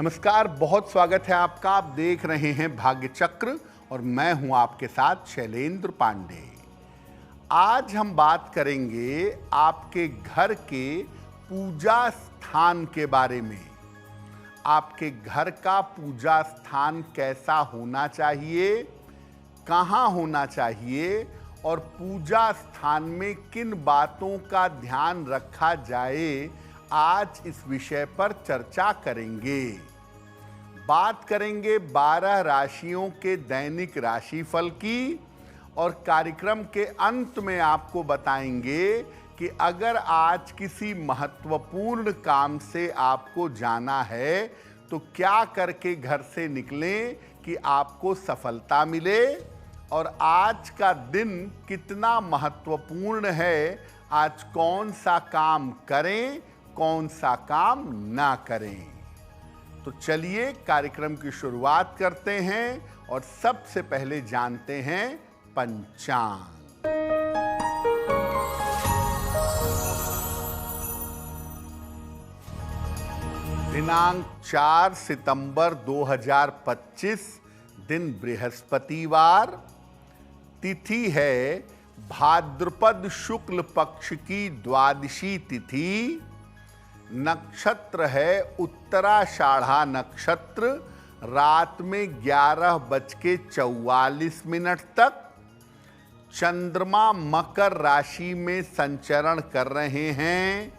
नमस्कार, बहुत स्वागत है आपका। आप देख रहे हैं भाग्य चक्र और मैं हूं आपके साथ शैलेंद्र पांडे। आज हम बात करेंगे आपके घर के पूजा स्थान के बारे में। आपके घर का पूजा स्थान कैसा होना चाहिए, कहाँ होना चाहिए और पूजा स्थान में किन बातों का ध्यान रखा जाए, आज इस विषय पर चर्चा करेंगे। बात करेंगे 12 राशियों के दैनिक राशिफल की और कार्यक्रम के अंत में आपको बताएंगे कि अगर आज किसी महत्वपूर्ण काम से आपको जाना है तो क्या करके घर से निकलें कि आपको सफलता मिले, और आज का दिन कितना महत्वपूर्ण है, आज कौन सा काम करें, कौन सा काम ना करें। तो चलिए कार्यक्रम की शुरुआत करते हैं और सबसे पहले जानते हैं पंचांग। दिनांक 4 सितंबर 2025, दिन बृहस्पतिवार, तिथि है भाद्रपद शुक्ल पक्ष की द्वादशी तिथि, नक्षत्र है उत्तराषाढ़ा नक्षत्र, रात में 11:44 तक। चंद्रमा मकर राशि में संचरण कर रहे हैं।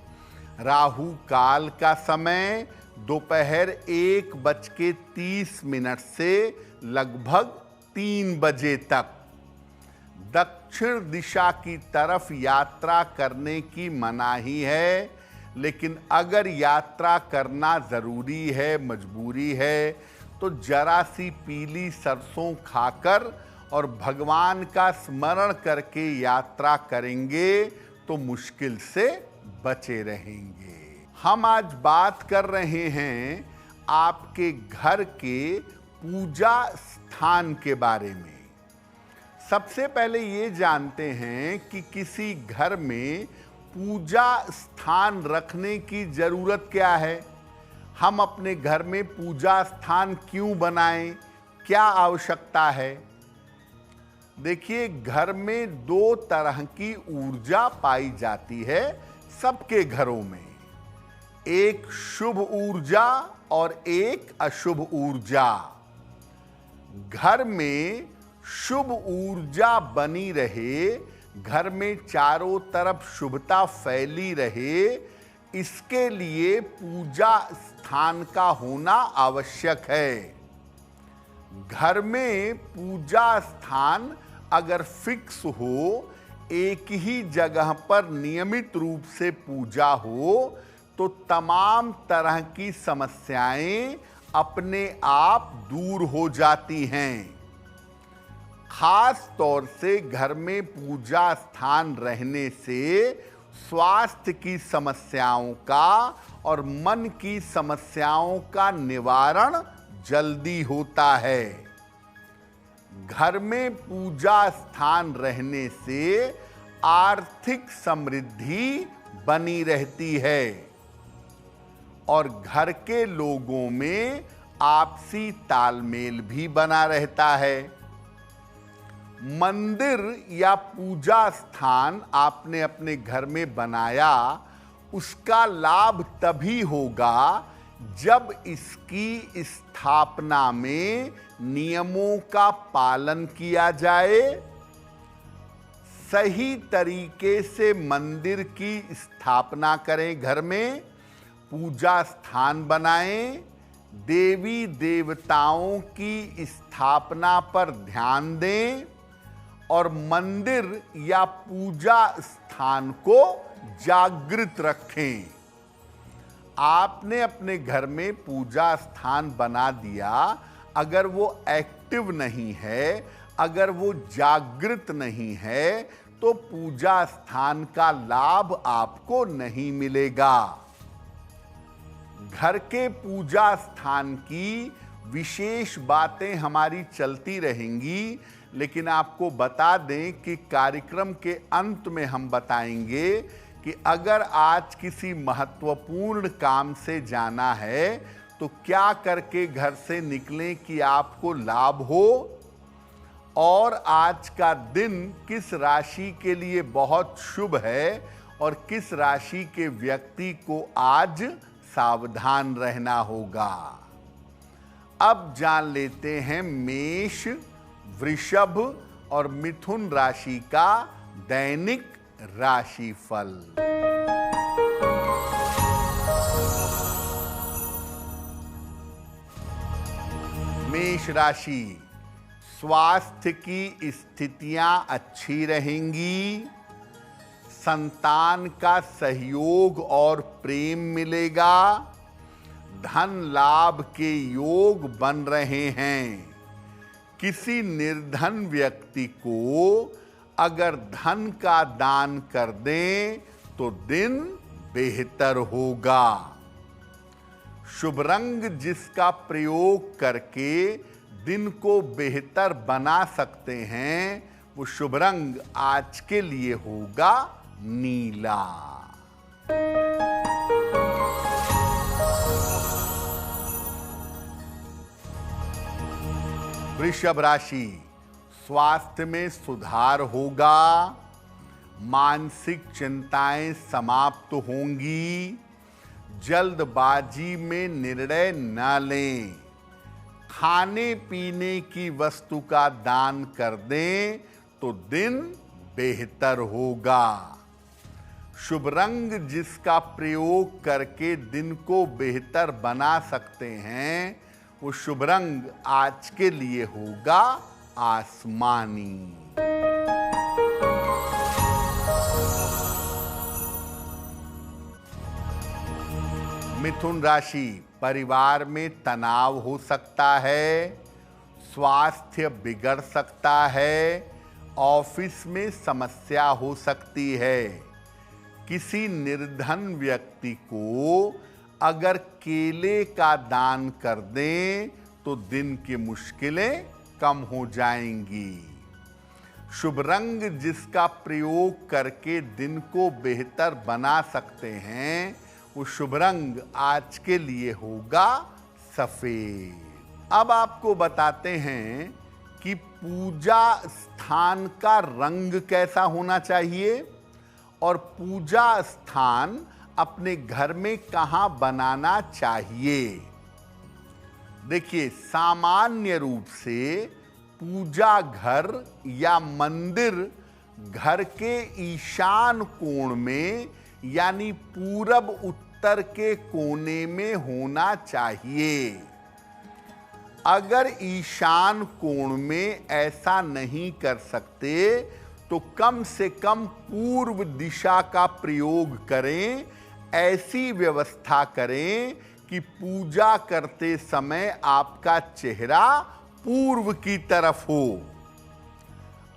राहु काल का समय दोपहर 1:30 से लगभग 3 बजे तक। दक्षिण दिशा की तरफ यात्रा करने की मनाही है, लेकिन अगर यात्रा करना ज़रूरी है, मजबूरी है, तो जरा सी पीली सरसों खाकर और भगवान का स्मरण करके यात्रा करेंगे तो मुश्किल से बचे रहेंगे। हम आज बात कर रहे हैं आपके घर के पूजा स्थान के बारे में। सबसे पहले ये जानते हैं कि किसी घर में पूजा स्थान रखने की जरूरत क्या है। हम अपने घर में पूजा स्थान क्यों बनाएं, क्या आवश्यकता है। देखिए, घर में 2 तरह की ऊर्जा पाई जाती है सबके घरों में, एक शुभ ऊर्जा और एक अशुभ ऊर्जा। घर में शुभ ऊर्जा बनी रहे, घर में चारों तरफ शुभता फैली रहे, इसके लिए पूजा स्थान का होना आवश्यक है। घर में पूजा स्थान अगर फिक्स हो, एक ही जगह पर नियमित रूप से पूजा हो, तो तमाम तरह की समस्याएं अपने आप दूर हो जाती हैं। खास तौर से घर में पूजा स्थान रहने से स्वास्थ्य की समस्याओं का और मन की समस्याओं का निवारण जल्दी होता है। घर में पूजा स्थान रहने से आर्थिक समृद्धि बनी रहती है और घर के लोगों में आपसी तालमेल भी बना रहता है। मंदिर या पूजा स्थान आपने अपने घर में बनाया, उसका लाभ तभी होगा जब इसकी स्थापना में नियमों का पालन किया जाए, सही तरीके से मंदिर की स्थापना करें, घर में पूजा स्थान बनाएं, देवी देवताओं की स्थापना पर ध्यान दें और मंदिर या पूजा स्थान को जागृत रखें। आपने अपने घर में पूजा स्थान बना दिया, अगर वो एक्टिव नहीं है, अगर वो जागृत नहीं है, तो पूजा स्थान का लाभ आपको नहीं मिलेगा। घर के पूजा स्थान की विशेष बातें हमारी चलती रहेंगी, लेकिन आपको बता दें कि कार्यक्रम के अंत में हम बताएंगे कि अगर आज किसी महत्वपूर्ण काम से जाना है तो क्या करके घर से निकलें कि आपको लाभ हो? और आज का दिन किस राशि के लिए बहुत शुभ है और किस राशि के व्यक्ति को आज सावधान रहना होगा? अब जान लेते हैं मेष, वृषभ और मिथुन राशि का दैनिक राशिफल। मेष राशि, स्वास्थ्य की स्थितियां अच्छी रहेंगी। संतान का सहयोग और प्रेम मिलेगा। धन लाभ के योग बन रहे हैं। किसी निर्धन व्यक्ति को अगर धन का दान कर दें तो दिन बेहतर होगा। शुभ रंग जिसका प्रयोग करके दिन को बेहतर बना सकते हैं वो शुभ रंग आज के लिए होगा नीला। वृषभ राशि, स्वास्थ्य में सुधार होगा। मानसिक चिंताएं समाप्त होंगी। जल्दबाजी में निर्णय न लें। खाने पीने की वस्तु का दान कर दें तो दिन बेहतर होगा। शुभ रंग जिसका प्रयोग करके दिन को बेहतर बना सकते हैं वो शुभ रंग आज के लिए होगा आसमानी। मिथुन राशि, परिवार में तनाव हो सकता है। स्वास्थ्य बिगड़ सकता है। ऑफिस में समस्या हो सकती है। किसी निर्धन व्यक्ति को अगर केले का दान कर दें तो दिन की मुश्किलें कम हो जाएंगी। शुभ रंग जिसका प्रयोग करके दिन को बेहतर बना सकते हैं वो शुभ रंग आज के लिए होगा सफेद। अब आपको बताते हैं कि पूजा स्थान का रंग कैसा होना चाहिए और पूजा स्थान अपने घर में कहां बनाना चाहिए। देखिए, सामान्य रूप से पूजा घर या मंदिर घर के ईशान कोण में यानी पूरब उत्तर के कोने में होना चाहिए। अगर ईशान कोण में ऐसा नहीं कर सकते तो कम से कम पूर्व दिशा का प्रयोग करें। ऐसी व्यवस्था करें कि पूजा करते समय आपका चेहरा पूर्व की तरफ हो।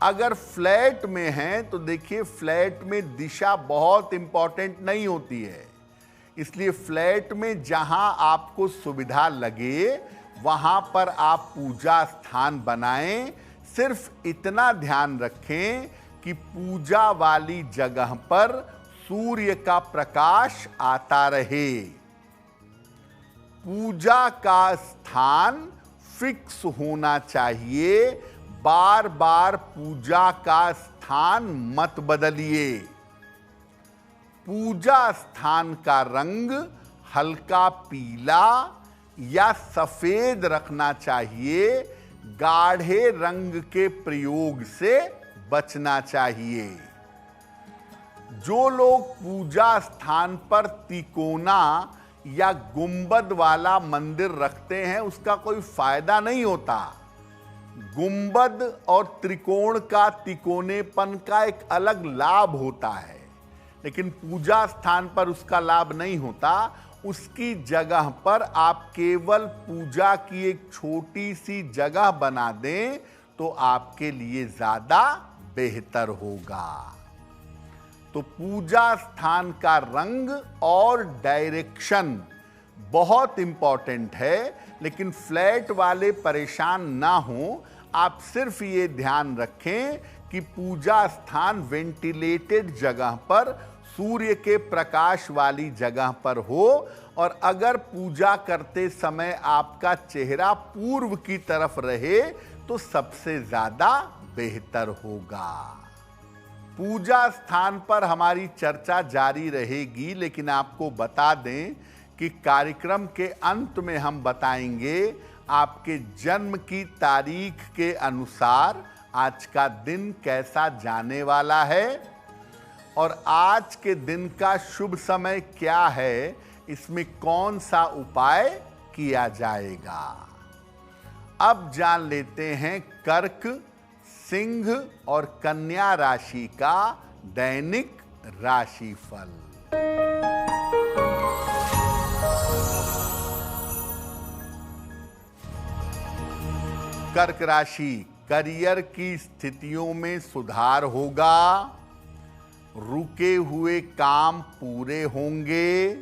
अगर फ्लैट में है तो देखिए, फ्लैट में दिशा बहुत इंपॉर्टेंट नहीं होती है। इसलिए फ्लैट में जहां आपको सुविधा लगे वहां पर आप पूजा स्थान बनाएं। सिर्फ इतना ध्यान रखें कि पूजा वाली जगह पर सूर्य का प्रकाश आता रहे। पूजा का स्थान फिक्स होना चाहिए। बार बार पूजा का स्थान मत बदलिए। पूजा स्थान का रंग हल्का पीला या सफेद रखना चाहिए। गाढ़े रंग के प्रयोग से बचना चाहिए। जो लोग पूजा स्थान पर तिकोना या गुंबद वाला मंदिर रखते हैं उसका कोई फायदा नहीं होता। गुंबद और त्रिकोण का तिकोनेपन का एक अलग लाभ होता है, लेकिन पूजा स्थान पर उसका लाभ नहीं होता। उसकी जगह पर आप केवल पूजा की एक छोटी सी जगह बना दें तो आपके लिए ज्यादा बेहतर होगा। तो पूजा स्थान का रंग और डायरेक्शन बहुत इंपॉर्टेंट है, लेकिन फ्लैट वाले परेशान ना हो। आप सिर्फ ये ध्यान रखें कि पूजा स्थान वेंटिलेटेड जगह पर सूर्य के प्रकाश वाली जगह पर हो, और अगर पूजा करते समय आपका चेहरा पूर्व की तरफ रहे तो सबसे ज्यादा बेहतर होगा। पूजा स्थान पर हमारी चर्चा जारी रहेगी, लेकिन आपको बता दें कि कार्यक्रम के अंत में हम बताएंगे आपके जन्म की तारीख के अनुसार आज का दिन कैसा जाने वाला है और आज के दिन का शुभ समय क्या है, इसमें कौन सा उपाय किया जाएगा। अब जान लेते हैं कर्क, सिंह और कन्या राशि का दैनिक राशिफल। कर्क राशि, करियर की स्थितियों में सुधार होगा, रुके हुए काम पूरे होंगे,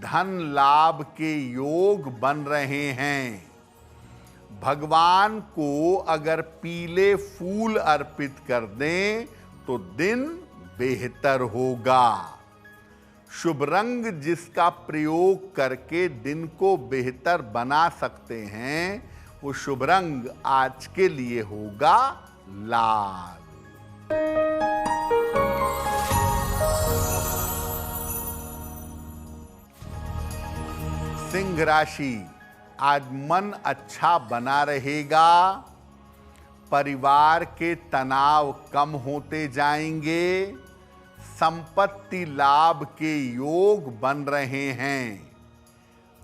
धन लाभ के योग बन रहे हैं। भगवान को अगर पीले फूल अर्पित कर दें तो दिन बेहतर होगा। शुभ रंग जिसका प्रयोग करके दिन को बेहतर बना सकते हैं, वो शुभ रंग आज के लिए होगा लाल। सिंह राशि, आज मन अच्छा बना रहेगा, परिवार के तनाव कम होते जाएंगे, संपत्ति लाभ के योग बन रहे हैं।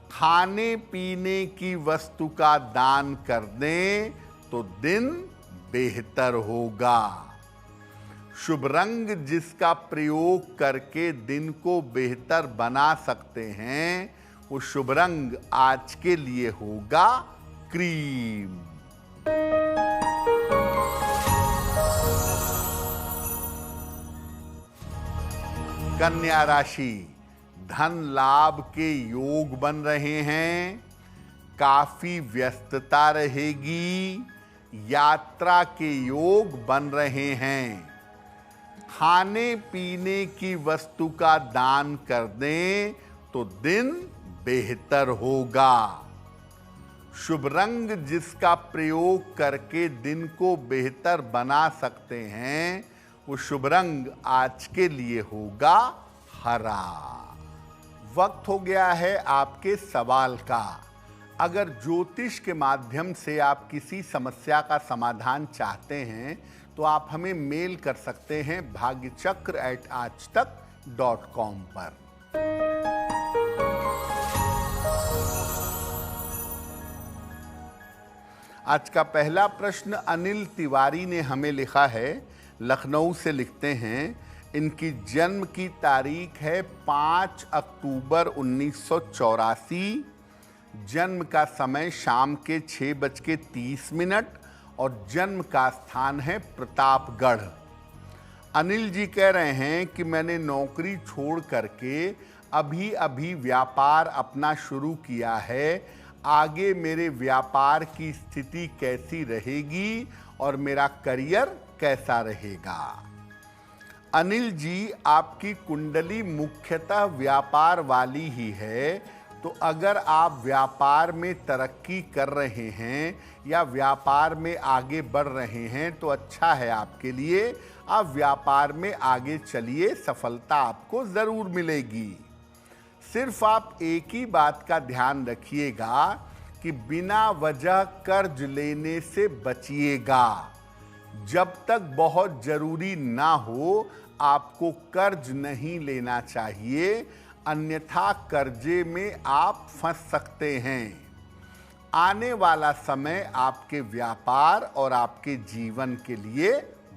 खाने पीने की वस्तु का दान कर दें तो दिन बेहतर होगा। शुभ रंग जिसका प्रयोग करके दिन को बेहतर बना सकते हैं, वो शुभ रंग आज के लिए होगा क्रीम। कन्या राशि, धन लाभ के योग बन रहे हैं, काफी व्यस्तता रहेगी, यात्रा के योग बन रहे हैं। खाने पीने की वस्तु का दान कर दें तो दिन बेहतर होगा। शुभ रंग जिसका प्रयोग करके दिन को बेहतर बना सकते हैं, वो शुभ रंग आज के लिए होगा हरा। वक्त हो गया है आपके सवाल का। अगर ज्योतिष के माध्यम से आप किसी समस्या का समाधान चाहते हैं तो आप हमें मेल कर सकते हैं bhagyachakra@aajtak.com पर। आज का पहला प्रश्न अनिल तिवारी ने हमें लिखा है, लखनऊ से लिखते हैं। इनकी जन्म की तारीख है 5 अक्टूबर 1984। जन्म का समय शाम के 6:30 और जन्म का स्थान है प्रतापगढ़। अनिल जी कह रहे हैं कि मैंने नौकरी छोड़ करके अभी अभी व्यापार अपना शुरू किया है। आगे मेरे व्यापार की स्थिति कैसी रहेगी और मेरा करियर कैसा रहेगा। अनिल जी, आपकी कुंडली मुख्यतः व्यापार वाली ही है, तो अगर आप व्यापार में तरक्की कर रहे हैं या व्यापार में आगे बढ़ रहे हैं तो अच्छा है आपके लिए। आप व्यापार में आगे चलिए, सफलता आपको ज़रूर मिलेगी। सिर्फ आप एक ही बात का ध्यान रखिएगा कि बिना वजह कर्ज लेने से बचिएगा। जब तक बहुत ज़रूरी ना हो आपको कर्ज नहीं लेना चाहिए, अन्यथा कर्जे में आप फंस सकते हैं। आने वाला समय आपके व्यापार और आपके जीवन के लिए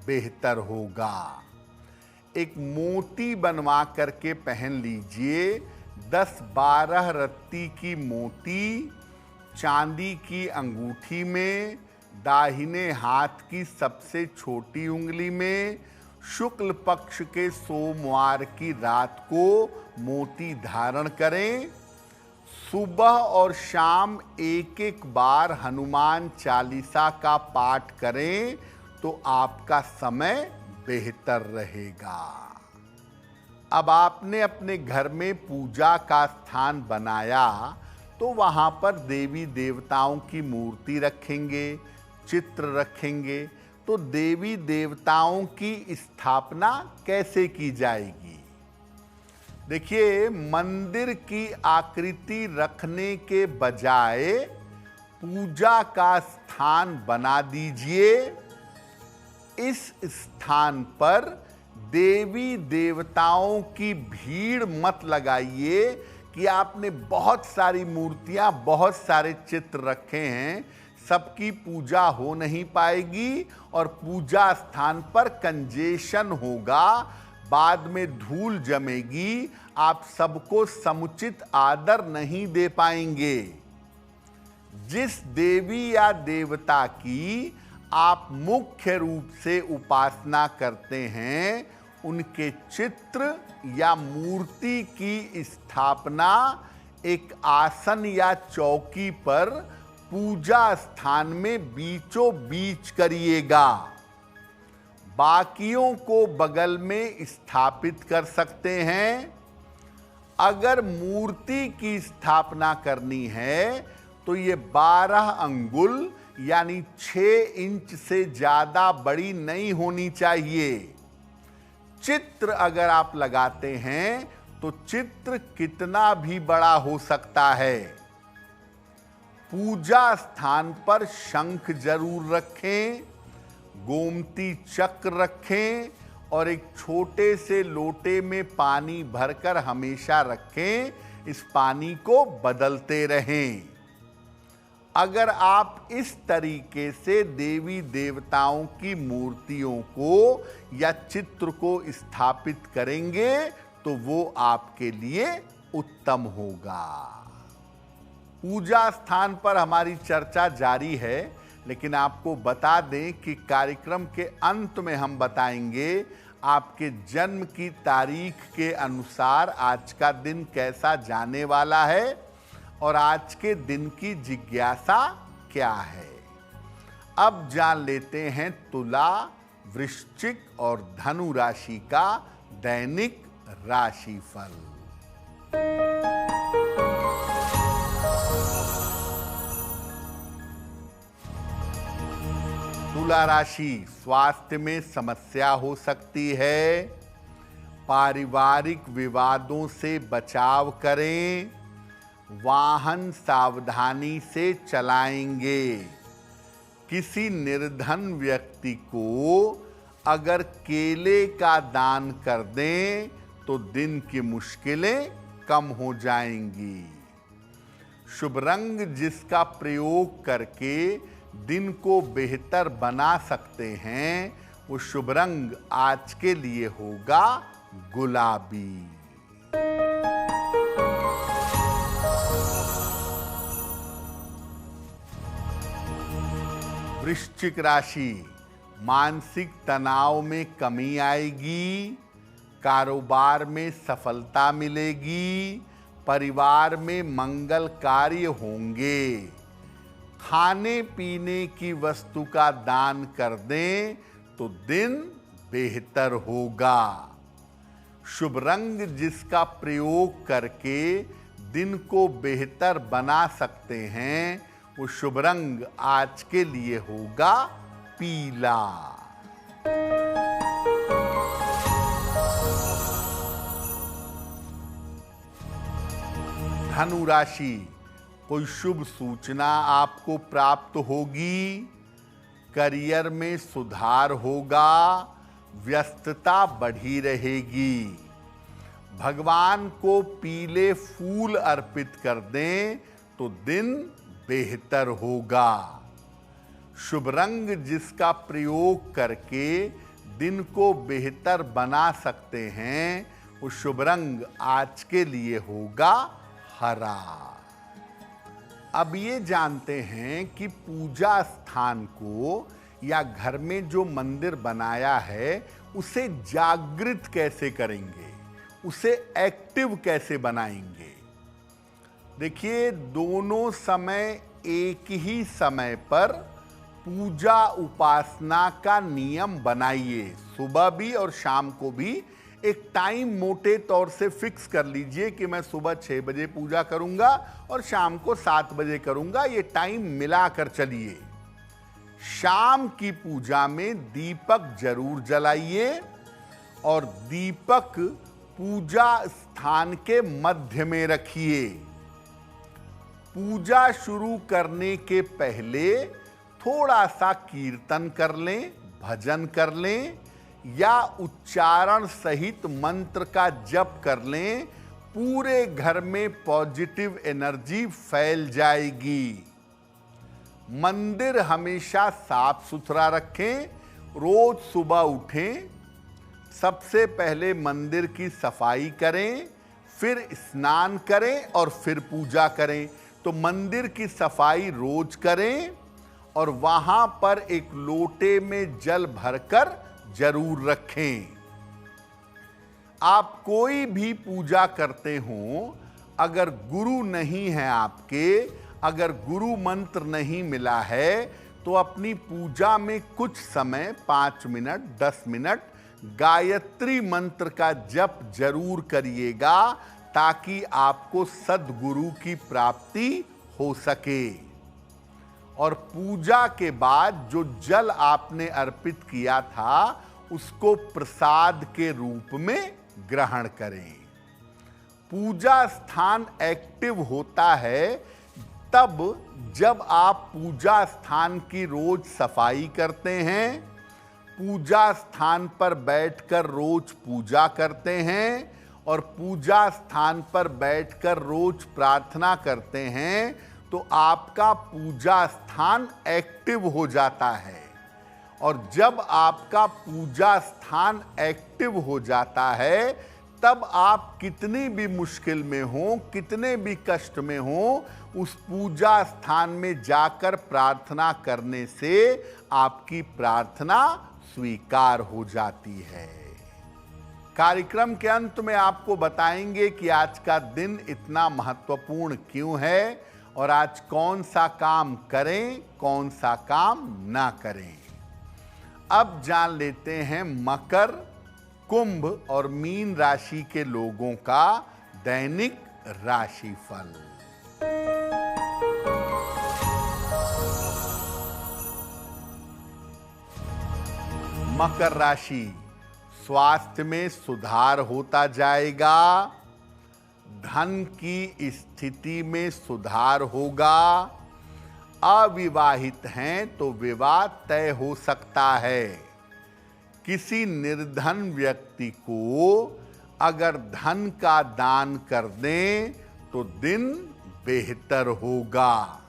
बेहतर होगा। एक मोती बनवा करके पहन लीजिए। 10-12 रत्ती की मोती चांदी की अंगूठी में, दाहिने हाथ की सबसे छोटी उंगली में, शुक्ल पक्ष के सोमवार की रात को मोती धारण करें। सुबह और शाम एक बार हनुमान चालीसा का पाठ करें तो आपका समय बेहतर रहेगा। अब आपने अपने घर में पूजा का स्थान बनाया तो वहाँ पर देवी देवताओं की मूर्ति रखेंगे, चित्र रखेंगे। तो देवी देवताओं की स्थापना कैसे की जाएगी? देखिए, मंदिर की आकृति रखने के बजाय पूजा का स्थान बना दीजिए। इस स्थान पर देवी देवताओं की भीड़ मत लगाइए कि आपने बहुत सारी मूर्तियां, बहुत सारे चित्र रखे हैं, सबकी पूजा हो नहीं पाएगी और पूजा स्थान पर कंजेशन होगा, बाद में धूल जमेगी, आप सबको समुचित आदर नहीं दे पाएंगे। जिस देवी या देवता की आप मुख्य रूप से उपासना करते हैं, उनके चित्र या मूर्ति की स्थापना एक आसन या चौकी पर पूजा स्थान में बीचों बीच करिएगा। बाकियों को बगल में स्थापित कर सकते हैं। अगर मूर्ति की स्थापना करनी है तो ये 12 अंगुल यानी 6 इंच से ज्यादा बड़ी नहीं होनी चाहिए। चित्र अगर आप लगाते हैं तो चित्र कितना भी बड़ा हो सकता है। पूजा स्थान पर शंख जरूर रखें, गोमती चक्र रखें और एक छोटे से लोटे में पानी भरकर हमेशा रखें। इस पानी को बदलते रहें। अगर आप इस तरीके से देवी देवताओं की मूर्तियों को या चित्र को स्थापित करेंगे तो वो आपके लिए उत्तम होगा। पूजा स्थान पर हमारी चर्चा जारी है, लेकिन आपको बता दें कि कार्यक्रम के अंत में हम बताएंगे आपके जन्म की तारीख के अनुसार आज का दिन कैसा जाने वाला है और आज के दिन की जिज्ञासा क्या है। अब जान लेते हैं तुला, वृश्चिक और धनु राशि का दैनिक राशिफल। तुला राशि, स्वास्थ्य में समस्या हो सकती है। पारिवारिक विवादों से बचाव करें। वाहन सावधानी से चलाएंगे। किसी निर्धन व्यक्ति को अगर केले का दान कर दें तो दिन की मुश्किलें कम हो जाएंगी। शुभ रंग जिसका प्रयोग करके दिन को बेहतर बना सकते हैं, वो शुभ रंग आज के लिए होगा गुलाबी। वृश्चिक राशि, मानसिक तनाव में कमी आएगी। कारोबार में सफलता मिलेगी। परिवार में मंगल कार्य होंगे। खाने पीने की वस्तु का दान कर दें तो दिन बेहतर होगा। शुभ रंग जिसका प्रयोग करके दिन को बेहतर बना सकते हैं, वो शुभ रंग आज के लिए होगा पीला। धनु राशि, कोई शुभ सूचना आपको प्राप्त होगी। करियर में सुधार होगा। व्यस्तता बढ़ी रहेगी। भगवान को पीले फूल अर्पित कर दें तो दिन बेहतर होगा। शुभ रंग जिसका प्रयोग करके दिन को बेहतर बना सकते हैं, वो शुभ रंग आज के लिए होगा हरा। अब ये जानते हैं कि पूजा स्थान को या घर में जो मंदिर बनाया है उसे जागृत कैसे करेंगे, उसे एक्टिव कैसे बनाएंगे। देखिए, दोनों समय एक ही समय पर पूजा उपासना का नियम बनाइए। सुबह भी और शाम को भी एक टाइम मोटे तौर से फिक्स कर लीजिए कि मैं सुबह 6 बजे पूजा करूंगा और शाम को 7 बजे करूंगा। ये टाइम मिलाकर चलिए। शाम की पूजा में दीपक जरूर जलाइए और दीपक पूजा स्थान के मध्य में रखिए। पूजा शुरू करने के पहले थोड़ा सा कीर्तन कर लें, भजन कर लें या उच्चारण सहित मंत्र का जप कर लें। पूरे घर में पॉजिटिव एनर्जी फैल जाएगी। मंदिर हमेशा साफ सुथरा रखें। रोज सुबह उठें, सबसे पहले मंदिर की सफाई करें, फिर स्नान करें और फिर पूजा करें। तो मंदिर की सफाई रोज करें और वहां पर एक लोटे में जल भरकर जरूर रखें। आप कोई भी पूजा करते हो, अगर गुरु नहीं है आपके, अगर गुरु मंत्र नहीं मिला है, तो अपनी पूजा में कुछ समय 5 मिनट 10 मिनट गायत्री मंत्र का जप जरूर करिएगा, ताकि आपको सद्गुरु की प्राप्ति हो सके। और पूजा के बाद जो जल आपने अर्पित किया था, उसको प्रसाद के रूप में ग्रहण करें। पूजा स्थान एक्टिव होता है तब जब आप पूजा स्थान की रोज सफाई करते हैं, पूजा स्थान पर बैठकर रोज पूजा करते हैं और पूजा स्थान पर बैठकर रोज प्रार्थना करते हैं, तो आपका पूजा स्थान एक्टिव हो जाता है। और जब आपका पूजा स्थान एक्टिव हो जाता है, तब आप कितनी भी मुश्किल में हो, कितने भी कष्ट में हो, उस पूजा स्थान में जाकर प्रार्थना करने से आपकी प्रार्थना स्वीकार हो जाती है। कार्यक्रम के अंत में आपको बताएंगे कि आज का दिन इतना महत्वपूर्ण क्यों है और आज कौन सा काम करें, कौन सा काम ना करें। अब जान लेते हैं मकर, कुंभ और मीन राशि के लोगों का दैनिक राशिफल। मकर राशि, स्वास्थ्य में सुधार होता जाएगा। धन की स्थिति में सुधार होगा। अविवाहित हैं तो विवाह तय हो सकता है। किसी निर्धन व्यक्ति को अगर धन का दान कर दें तो दिन बेहतर होगा।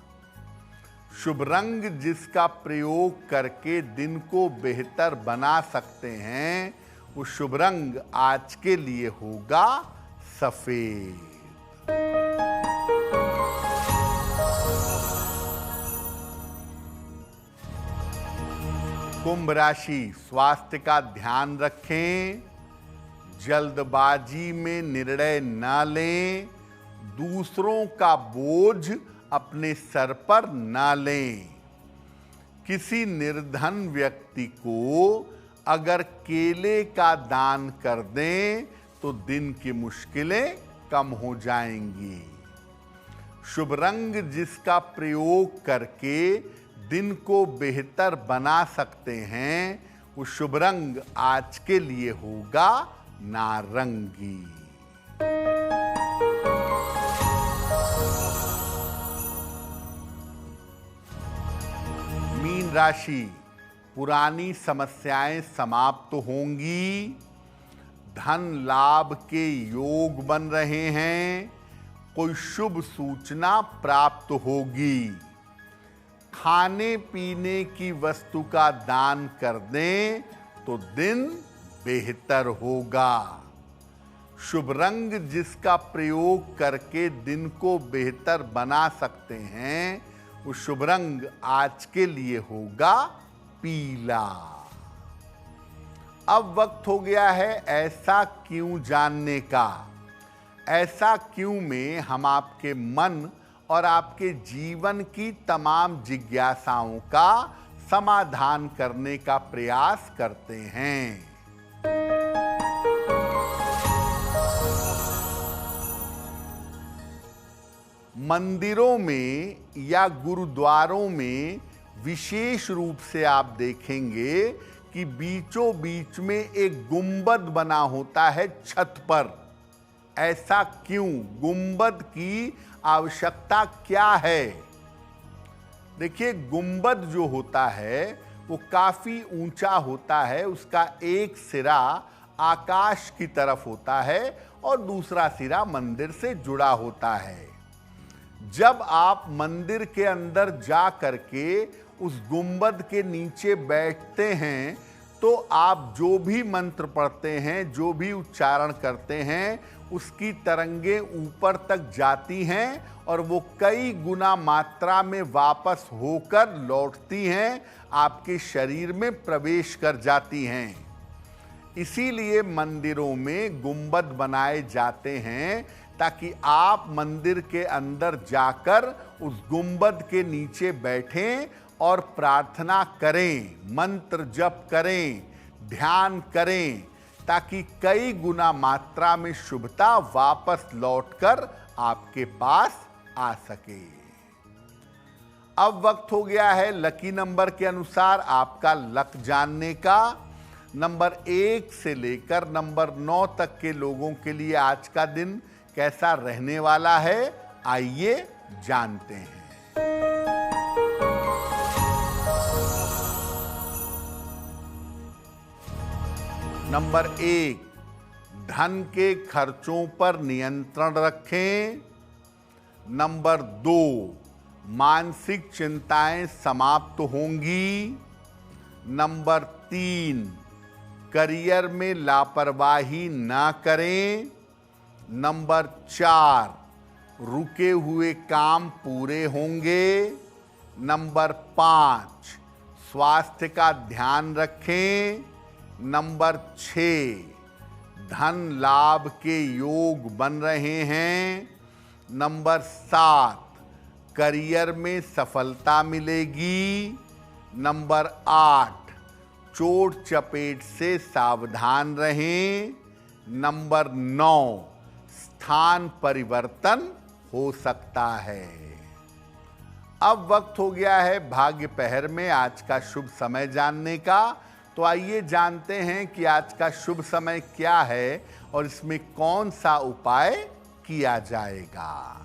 शुभ रंग जिसका प्रयोग करके दिन को बेहतर बना सकते हैं, वो शुभ रंग आज के लिए होगा सफेद। कुंभ राशि, स्वास्थ्य का ध्यान रखें। जल्दबाजी में निर्णय न लें। दूसरों का बोझ अपने सर पर न लें। किसी निर्धन व्यक्ति को अगर केले का दान कर दें तो दिन की मुश्किलें कम हो जाएंगी। शुभ रंग जिसका प्रयोग करके दिन को बेहतर बना सकते हैं, वो शुभ रंग आज के लिए होगा नारंगी। मीन राशि, पुरानी समस्याएं समाप्त होंगी। धन लाभ के योग बन रहे हैं। कोई शुभ सूचना प्राप्त होगी। खाने पीने की वस्तु का दान कर दें तो दिन बेहतर होगा। शुभ रंग जिसका प्रयोग करके दिन को बेहतर बना सकते हैं, वो शुभ रंग आज के लिए होगा पीला। अब वक्त हो गया है ऐसा क्यों जानने का। ऐसा क्यों में हम आपके मन और आपके जीवन की तमाम जिज्ञासाओं का समाधान करने का प्रयास करते हैं। मंदिरों में या गुरुद्वारों में विशेष रूप से आप देखेंगे कि बीचों बीच में एक गुंबद बना होता है छत पर। ऐसा क्यों? गुंबद की आवश्यकता क्या है? देखिए, गुंबद जो होता है वो काफी ऊंचा होता है। उसका एक सिरा आकाश की तरफ होता है और दूसरा सिरा मंदिर से जुड़ा होता है। जब आप मंदिर के अंदर जा करके उस गुंबद के नीचे बैठते हैं तो आप जो भी मंत्र पढ़ते हैं, जो भी उच्चारण करते हैं, उसकी तरंगें ऊपर तक जाती हैं और वो कई गुना मात्रा में वापस होकर लौटती हैं, आपके शरीर में प्रवेश कर जाती हैं। इसीलिए मंदिरों में गुंबद बनाए जाते हैं ताकि आप मंदिर के अंदर जाकर उस गुंबद के नीचे बैठें और प्रार्थना करें, मंत्र जप करें, ध्यान करें, ताकि कई गुना मात्रा में शुभता वापस लौटकर आपके पास आ सके। अब वक्त हो गया है लकी नंबर के अनुसार आपका लक जानने का। नंबर 1 से लेकर नंबर 9 तक के लोगों के लिए आज का दिन कैसा रहने वाला है, आइए जानते हैं। नंबर 1, धन के खर्चों पर नियंत्रण रखें। नंबर 2, मानसिक चिंताएं समाप्त होंगी। नंबर 3, करियर में लापरवाही ना करें। नंबर 4, रुके हुए काम पूरे होंगे। नंबर 5, स्वास्थ्य का ध्यान रखें। नंबर 6, धन लाभ के योग बन रहे हैं। नंबर 7, करियर में सफलता मिलेगी। नंबर 8, चोट चपेट से सावधान रहें। नंबर 9, स्थान परिवर्तन हो सकता है। अब वक्त हो गया है भाग्य पहर में आज का शुभ समय जानने का। तो आइए जानते हैं कि आज का शुभ समय क्या है और इसमें कौन सा उपाय किया जाएगा।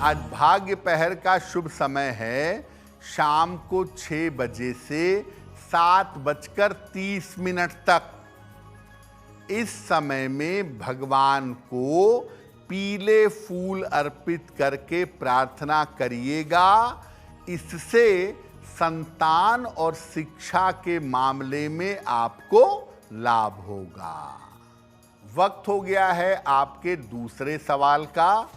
आज भाग्य पहर का शुभ समय है शाम को 6 बजे से 7:30 तक। इस समय में भगवान को पीले फूल अर्पित करके प्रार्थना करिएगा। इससे संतान और शिक्षा के मामले में आपको लाभ होगा। वक्त हो गया है आपके दूसरे सवाल का।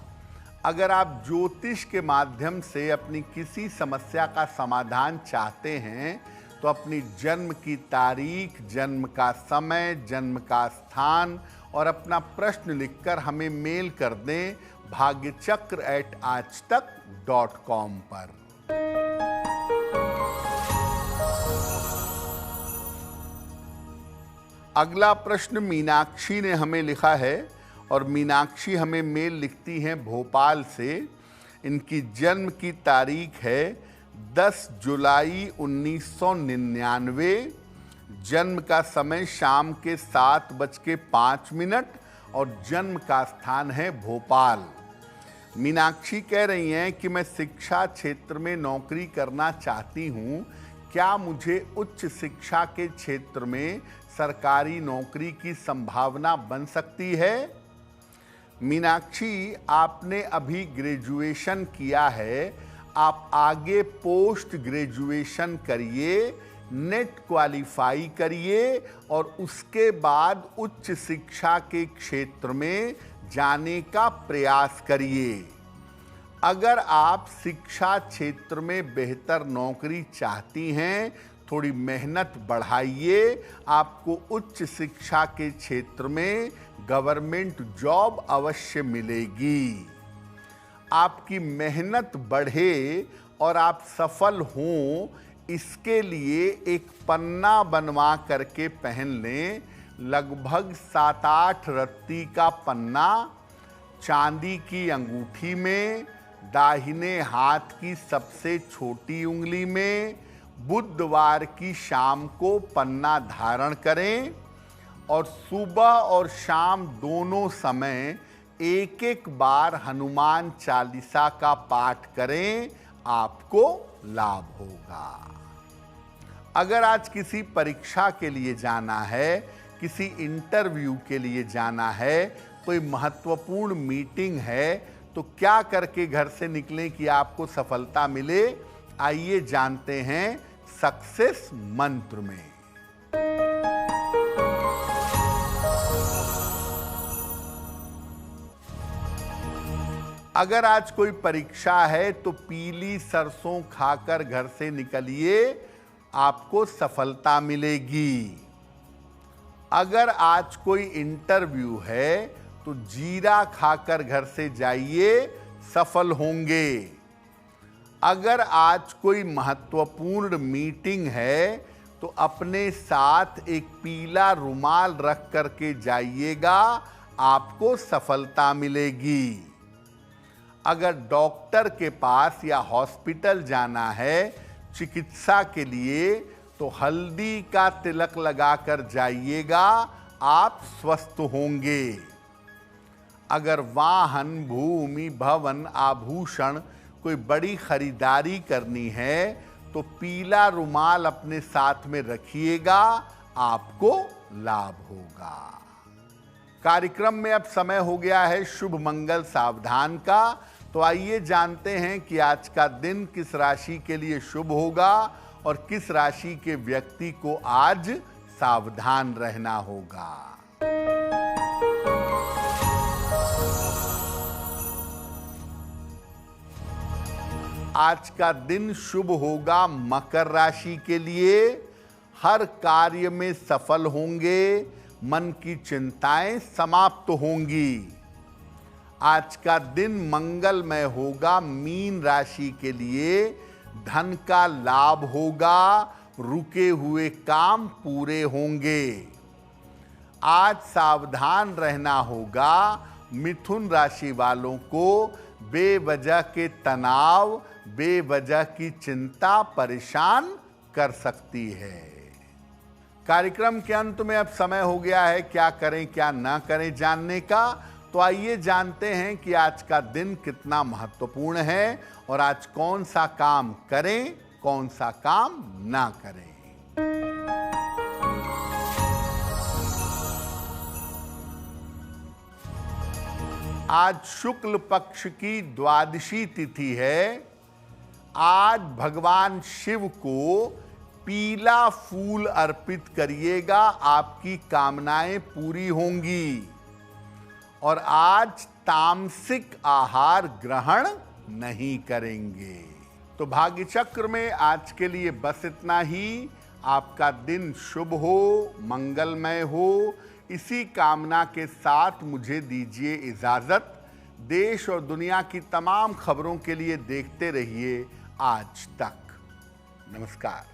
अगर आप ज्योतिष के माध्यम से अपनी किसी समस्या का समाधान चाहते हैं तो अपनी जन्म की तारीख, जन्म का समय, जन्म का स्थान और अपना प्रश्न लिखकर हमें मेल कर दें bhagyachakra@aajtak.com पर। अगला प्रश्न मीनाक्षी ने हमें लिखा है और मीनाक्षी हमें मेल लिखती हैं भोपाल से। इनकी जन्म की तारीख है 10 जुलाई 1999। जन्म का समय शाम के 7:05 और जन्म का स्थान है भोपाल। मीनाक्षी कह रही हैं कि मैं शिक्षा क्षेत्र में नौकरी करना चाहती हूँ। क्या मुझे उच्च शिक्षा के क्षेत्र में सरकारी नौकरी की संभावना बन सकती है? मीनाक्षी, आपने अभी ग्रेजुएशन किया है, आप आगे पोस्ट ग्रेजुएशन करिए, नेट क्वालिफाई करिए और उसके बाद उच्च शिक्षा के क्षेत्र में जाने का प्रयास करिए। अगर आप शिक्षा क्षेत्र में बेहतर नौकरी चाहती हैं, थोड़ी मेहनत बढ़ाइए, आपको उच्च शिक्षा के क्षेत्र में गवर्नमेंट जॉब अवश्य मिलेगी। आपकी मेहनत बढ़े और आप सफल हों, इसके लिए एक पन्ना बनवा करके पहन लें। लगभग 7-8 रत्ती का पन्ना चांदी की अंगूठी में, दाहिने हाथ की सबसे छोटी उंगली में बुधवार की शाम को पन्ना धारण करें और सुबह और शाम दोनों समय एक एक बार हनुमान चालीसा का पाठ करें, आपको लाभ होगा। अगर आज किसी परीक्षा के लिए जाना है, किसी इंटरव्यू के लिए जाना है, कोई महत्वपूर्ण मीटिंग है, तो क्या करके घर से निकलें कि आपको सफलता मिले? आइए जानते हैं सक्सेस मंत्र में। अगर आज कोई परीक्षा है तो पीली सरसों खाकर घर से निकलिए, आपको सफलता मिलेगी। अगर आज कोई इंटरव्यू है तो जीरा खाकर घर से जाइए, सफल होंगे। अगर आज कोई महत्वपूर्ण मीटिंग है तो अपने साथ एक पीला रुमाल रख करके जाइएगा, आपको सफलता मिलेगी। अगर डॉक्टर के पास या हॉस्पिटल जाना है चिकित्सा के लिए तो हल्दी का तिलक लगाकर जाइएगा, आप स्वस्थ होंगे। अगर वाहन, भूमि, भवन, आभूषण कोई बड़ी खरीदारी करनी है तो पीला रुमाल अपने साथ में रखिएगा, आपको लाभ होगा। कार्यक्रम में अब समय हो गया है शुभ मंगल सावधान का, तो आइए जानते हैं कि आज का दिन किस राशि के लिए शुभ होगा और किस राशि के व्यक्ति को आज सावधान रहना होगा। आज का दिन शुभ होगा मकर राशि के लिए। हर कार्य में सफल होंगे, मन की चिंताएं समाप्त होंगी। आज का दिन मंगलमय होगा मीन राशि के लिए। धन का लाभ होगा, रुके हुए काम पूरे होंगे। आज सावधान रहना होगा मिथुन राशि वालों को। बेवजह के तनाव, बेवजह की चिंता परेशान कर सकती है। कार्यक्रम के अंत में अब समय हो गया है क्या करें क्या ना करें जानने का, तो आइए जानते हैं कि आज का दिन कितना महत्वपूर्ण है और आज कौन सा काम करें, कौन सा काम ना करें। आज शुक्ल पक्ष की द्वादशी तिथि है। आज भगवान शिव को पीला फूल अर्पित करिएगा, आपकी कामनाएं पूरी होंगी। और आज तामसिक आहार ग्रहण नहीं करेंगे। तो भाग्य चक्र में आज के लिए बस इतना ही। आपका दिन शुभ हो, मंगलमय हो, इसी कामना के साथ मुझे दीजिए इजाजत। देश और दुनिया की तमाम खबरों के लिए देखते रहिए आज तक। नमस्कार।